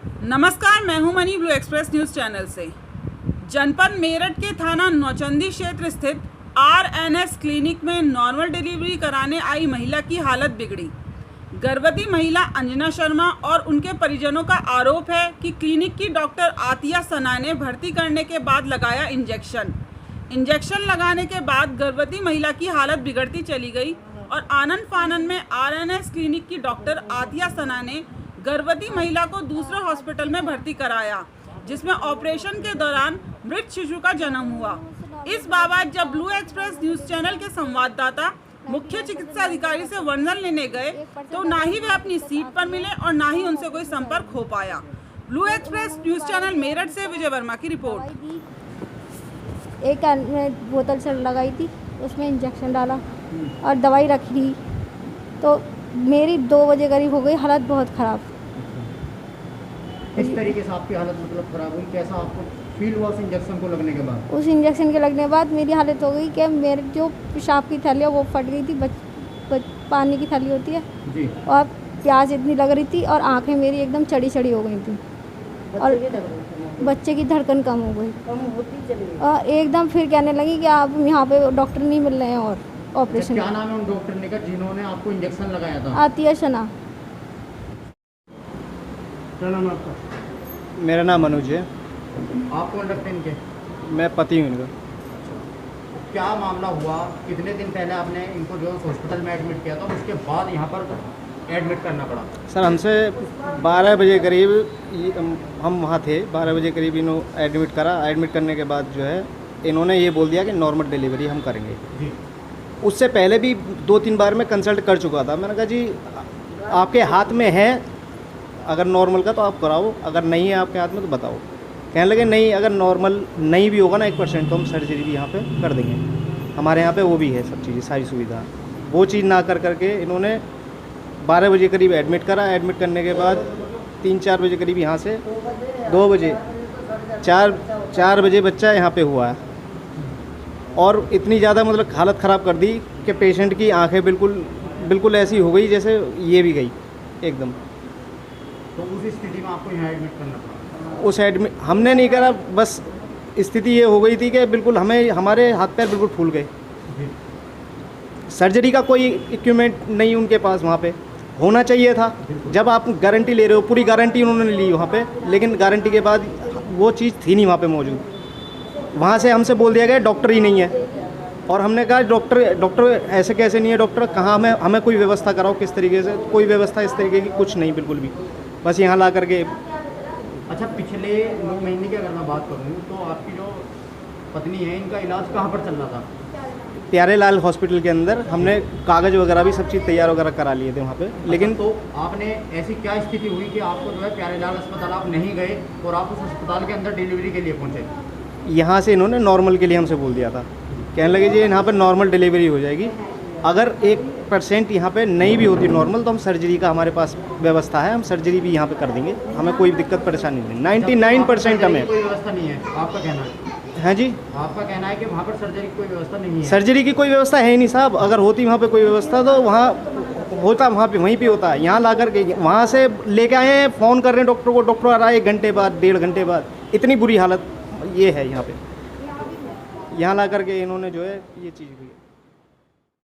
नमस्कार, मैं हूं money blue express news channel से। जनपद मेरठ के थाना नौचंदी क्षेत्र स्थित आरएनएस क्लिनिक में नॉर्मल डिलीवरी कराने आई महिला की हालत बिगड़ी। गर्भवती महिला अंजना शर्मा और उनके परिजनों का आरोप है कि क्लिनिक की डॉक्टर आतिया सना ने भर्ती करने के बाद लगाया इंजेक्शन लगाने के बाद गर्भवती महिला की हालत बिगड़ती चली गई और आनन फानन में आरएनएस क्लिनिक की डॉक्टर आतिया सना ने गर्भवती महिला को दूसरे हॉस्पिटल में भर्ती कराया, जिसमें ऑपरेशन के दौरान मृत शिशु का जन्म हुआ। इस बाबत जब ब्लू एक्सप्रेस न्यूज़ चैनल के संवाददाता मुख्य चिकित्सा अधिकारी से वर्णन लेने गए तो ना ही वे अपनी सीट पर मिले और ना ही उनसे कोई संपर्क हो पाया। Blue express news channel Meerut से विजय वर्मा की रिपोर्ट। एक बोतल से लगाई थी, उसमें इंजेक्शन डाला और दवाई रखी थी, तो मेरी 2 बजे करीब हो गई, हालत बहुत ख़राब। किस तरीके से आपकी हालत मतलब ख़राब हुई? कैसा आपको फील हुआ उस इंजेक्शन को लगने के बाद? उस इंजेक्शन के लगने के बाद मेरी हालत हो गई कि मेरे जो पेशाब की थैली है वो फट गई थी, पानी की थैली होती है जी, और प्यास इतनी लग रही थी और आंखें मेरी एकदम चढ़ी हो गई थी और बच्चे की धड़कन कम हो गई और एकदम फिर कहने लगी कि आप यहाँ पे डॉक्टर नहीं मिल रहे हैं और ऑपरेशन। क्या नाम है उन डॉक्टर ने जिन्होंने आपको इंजेक्शन लगाया था? आतिया सना। क्या नाम है आपका? मेरा नाम अनुज है। आप कौन लगते हैं इनके? मैं पति हूँ इनका। क्या मामला हुआ? कितने दिन पहले आपने इनको जो हॉस्पिटल में एडमिट किया था, उसके बाद यहाँ पर एडमिट करना पड़ा? सर हमसे 12 बजे करीब हम वहाँ थे, 12 बजे करीब इन्होंने एडमिट करा। एडमिट करने के बाद जो है इन्होंने ये बोल दिया कि नॉर्मल डिलीवरी हम करेंगे जी। उससे पहले भी 2-3 बार मैं कंसल्ट कर चुका था। मैंने कहा जी आपके हाथ में है, अगर नॉर्मल का तो आप कराओ, अगर नहीं है आपके हाथ में तो बताओ। कहने लगे नहीं, अगर नॉर्मल नहीं भी होगा ना 1% तो हम सर्जरी भी यहाँ पे कर देंगे, हमारे यहाँ पे वो भी है सब चीज़ें, सारी सुविधा। वो चीज़ ना कर करके इन्होंने 12 बजे करीब एडमिट करा। एडमिट करने के बाद 3-4 बजे करीब यहाँ से 2 बजे 4 बजे बच्चा यहाँ पे हुआ है और इतनी ज़्यादा मतलब हालत ख़राब कर दी कि पेशेंट की आंखें बिल्कुल ऐसी हो गई जैसे ये भी गई एकदम। तो उस स्थिति में आपको यहाँ एडमिट करना पड़ा? उस एडमिट हमने नहीं करा, बस स्थिति ये हो गई थी कि बिल्कुल हमारे हाथ पैर बिल्कुल फूल गए। सर्जरी का कोई इक्विपमेंट नहीं उनके पास वहाँ पे होना चाहिए था। जब आप गारंटी ले रहे हो, पूरी गारंटी उन्होंने ली वहाँ पे, लेकिन गारंटी के बाद वो चीज़ थी नहीं वहाँ पे मौजूद। वहाँ से हमसे बोल दिया गया डॉक्टर ही नहीं है और हमने कहा डॉक्टर ऐसे कैसे नहीं है डॉक्टर, कहाँ हमें कोई व्यवस्था कराओ, किस तरीके से। कोई व्यवस्था इस तरीके की कुछ नहीं, बिल्कुल भी। बस यहाँ ला करके। अच्छा, पिछले 9 महीने की अगर मैं बात करूँ तो आपकी जो पत्नी है, इनका इलाज कहाँ पर चल रहा था? प्यारे लाल हॉस्पिटल के अंदर हमने कागज़ वगैरह भी सब चीज़ तैयार वगैरह करा लिए थे वहाँ पे। लेकिन तो आपने ऐसी क्या स्थिति हुई कि आपको जो है प्यारे लाल अस्पताल आप नहीं गए और आप उस अस्पताल के अंदर डिलीवरी के लिए पहुँचे? यहाँ से इन्होंने नॉर्मल के लिए हमसे बोल दिया था। कहने लगे जी यहाँ पर नॉर्मल डिलीवरी हो जाएगी, अगर 1% यहाँ पे नहीं भी होती नॉर्मल तो हम सर्जरी का हमारे पास व्यवस्था है, हम सर्जरी भी यहाँ पे कर देंगे, हमें कोई दिक्कत परेशानी नहीं। 99% हमें कोई व्यवस्था नहीं है, आपका कहना है? हाँ जी, आपका कहना है कि वहाँ पर सर्जरी की कोई व्यवस्था नहीं है? सर्जरी की कोई व्यवस्था है ही नहीं साहब। अगर होती वहाँ पे कोई व्यवस्था तो वहाँ होता, वहीं पे होता है। यहाँ ला कर के वहाँ से लेके आए हैं, फ़ोन कर रहे हैं डॉक्टर को, डॉक्टर आ रहा है 1 घंटे बाद, 1.5 घंटे बाद। इतनी बुरी हालत ये है यहाँ पे। यहाँ ला करके इन्होंने जो है ये चीज़ हुई।